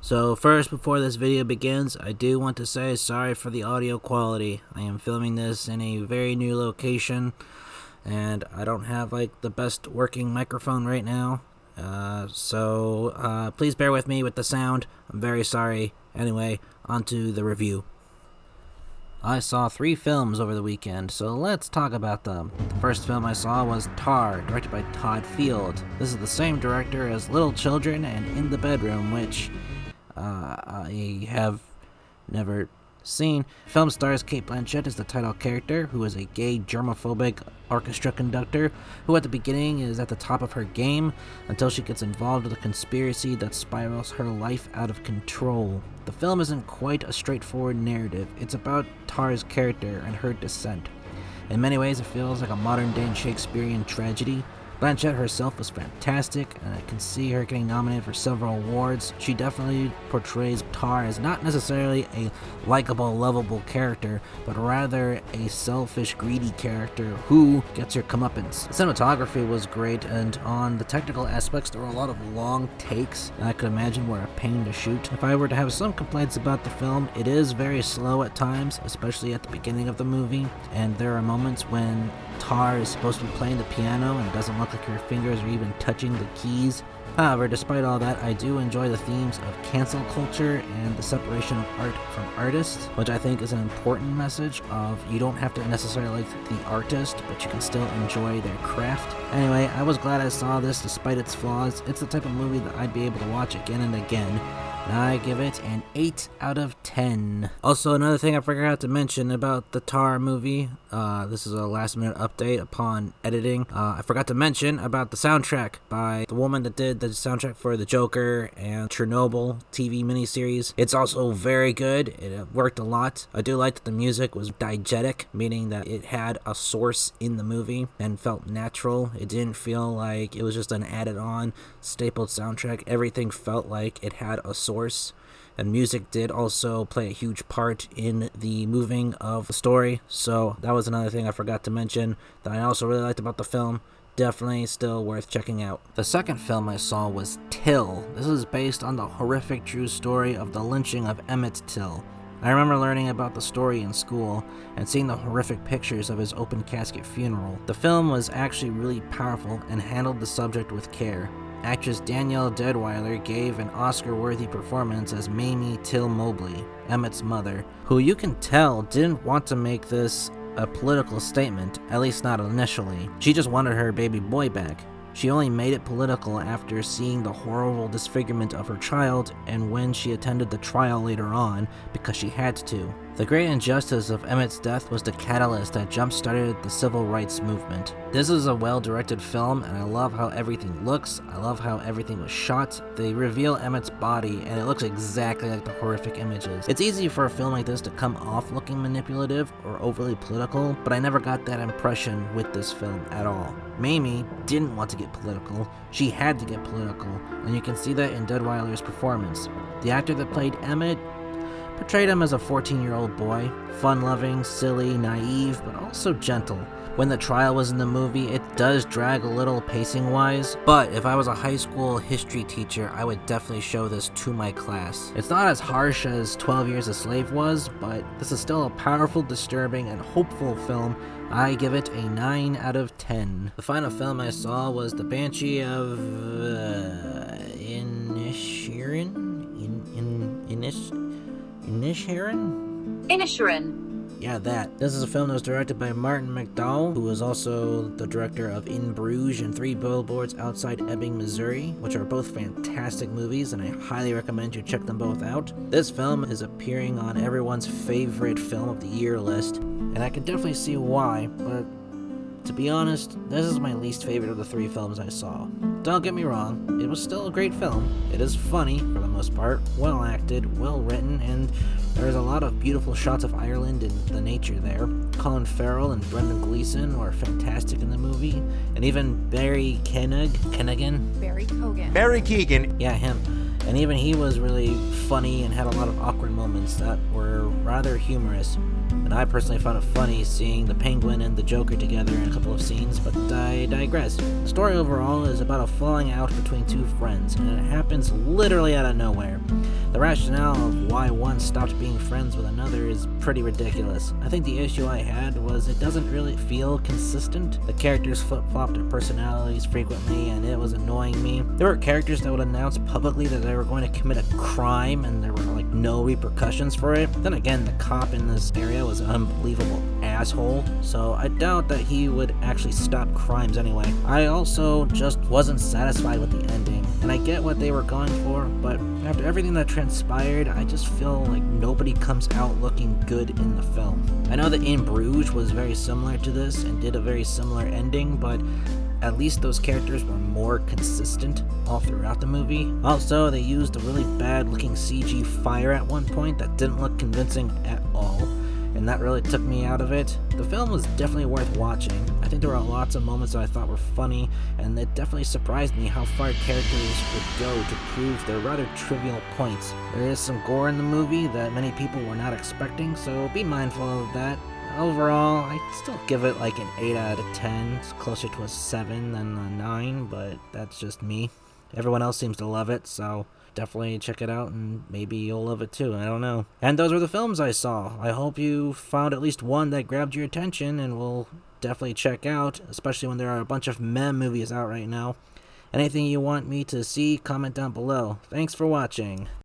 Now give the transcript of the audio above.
So first, before this video begins, I do want to say sorry for the audio quality. I am filming this in a very new location, and I don't have the best working microphone right now. So please bear with me with the sound. I'm very sorry. Anyway, on to the review. I saw 3 films over the weekend, so let's talk about them. The first film I saw was Tar, directed by Todd Field. This is the same director as Little Children and In the Bedroom, which I have never seen. The film stars Cate Blanchett as the title character, who is a gay, germophobic orchestra conductor, who at the beginning is at the top of her game until she gets involved with a conspiracy that spirals her life out of control. The film isn't quite a straightforward narrative. It's about Tar's character and her descent. In many ways, it feels like a modern-day Shakespearean tragedy. Blanchett herself was fantastic, and I can see her getting nominated for several awards. She definitely portrays Tar as not necessarily a likable, lovable character, but rather a selfish, greedy character who gets her comeuppance. The cinematography was great, and on the technical aspects, there were a lot of long takes that I could imagine were a pain to shoot. If I were to have some complaints about the film, it is very slow at times, especially at the beginning of the movie, and there are moments when Tar is supposed to be playing the piano and it doesn't look like her fingers are even touching the keys. However, despite all that, I do enjoy the themes of cancel culture and the separation of art from artists, which I think is an important message of you don't have to necessarily like the artist, but you can still enjoy their craft. Anyway, I was glad I saw this despite its flaws. It's the type of movie that I'd be able to watch again and again. I give it an 8 out of 10. Also, another thing I forgot to mention about the Tar movie, this is a last minute update upon editing. I forgot to mention about the soundtrack by the woman that did the soundtrack for The Joker and Chernobyl TV miniseries. It's also very good. It worked a lot. I do like that the music was diegetic, meaning that it had a source in the movie and felt natural. It didn't feel like it was just an added on stapled soundtrack. Everything felt like it had a source. And music did also play a huge part in the moving of the story, so that was another thing I forgot to mention that I also really liked about the film. Definitely still worth checking out. The second film I saw was Till. This is based on the horrific true story of the lynching of Emmett Till. I remember learning about the story in school and seeing the horrific pictures of his open casket funeral. The film was actually really powerful and handled the subject with care. Actress Danielle Deadwyler gave an Oscar-worthy performance as Mamie Till Mobley, Emmett's mother, who you can tell didn't want to make this a political statement, at least not initially. She just wanted her baby boy back. She only made it political after seeing the horrible disfigurement of her child and when she attended the trial later on because she had to. The great injustice of Emmett's death was the catalyst that jump-started the civil rights movement. This is a well-directed film, and I love how everything looks. I love how everything was shot. They reveal Emmett's body, and it looks exactly like the horrific images. It's easy for a film like this to come off looking manipulative or overly political, but I never got that impression with this film at all. Mamie didn't want to get political. She had to get political, and you can see that in Deadwyler's performance. The actor that played Emmett portrayed him as a 14-year-old boy, fun-loving, silly, naive, but also gentle. When the trial was in the movie, it does drag a little pacing-wise, but if I was a high school history teacher, I would definitely show this to my class. It's not as harsh as 12 Years a Slave was, but this is still a powerful, disturbing, and hopeful film. I give it a 9 out of 10. The final film I saw was The Banshee of Inisherin? Inisherin. Yeah, that. This is a film that was directed by Martin McDowell, who is also the director of In Bruges and 3 Billboards Outside Ebbing, Missouri, which are both fantastic movies, and I highly recommend you check them both out. This film is appearing on everyone's favorite film of the year list, and I can definitely see why, but to be honest, this is my least favorite of the 3 films I saw. Don't get me wrong, it was still a great film. It is funny, for the most part, well acted, well written, and there's a lot of beautiful shots of Ireland and the nature there. Colin Farrell and Brendan Gleeson were fantastic in the movie, and even Barry Keoghan? Barry Keoghan. Yeah, him. And even he was really funny and had a lot of awkward moments that were rather humorous. And I personally found it funny seeing the Penguin and the Joker together in a couple of scenes, but I digress. The story overall is about a falling out between 2 friends, and it happens literally out of nowhere. The rationale of why one stopped being friends with another is pretty ridiculous. I think the issue I had was it doesn't really feel consistent. The characters flip-flopped their personalities frequently, and it was annoying me. There were characters that would announce publicly that they were going to commit a crime, and there were like no repercussions for it. Then again, the cop in this area was an unbelievable asshole, so I doubt that he would actually stop crimes anyway. I also just wasn't satisfied with the ending, and I get what they were going for, but after everything that transpired, I just feel like nobody comes out looking good in the film. I know that In Bruges was very similar to this and did a very similar ending, but at least those characters were more consistent all throughout the movie. Also, they used a really bad looking CG fire at one point that didn't look convincing at all, and that really took me out of it. The film was definitely worth watching. I think there were lots of moments that I thought were funny, and it definitely surprised me how far characters would go to prove their rather trivial points. There is some gore in the movie that many people were not expecting, so be mindful of that. Overall, I'd still give it like an 8 out of 10. It's closer to a 7 than a 9, but that's just me. Everyone else seems to love it, so definitely check it out, and maybe you'll love it too, I don't know. And those were the films I saw. I hope you found at least one that grabbed your attention and will definitely check out, especially when there are a bunch of meh movies out right now. Anything you want me to see, comment down below. Thanks for watching.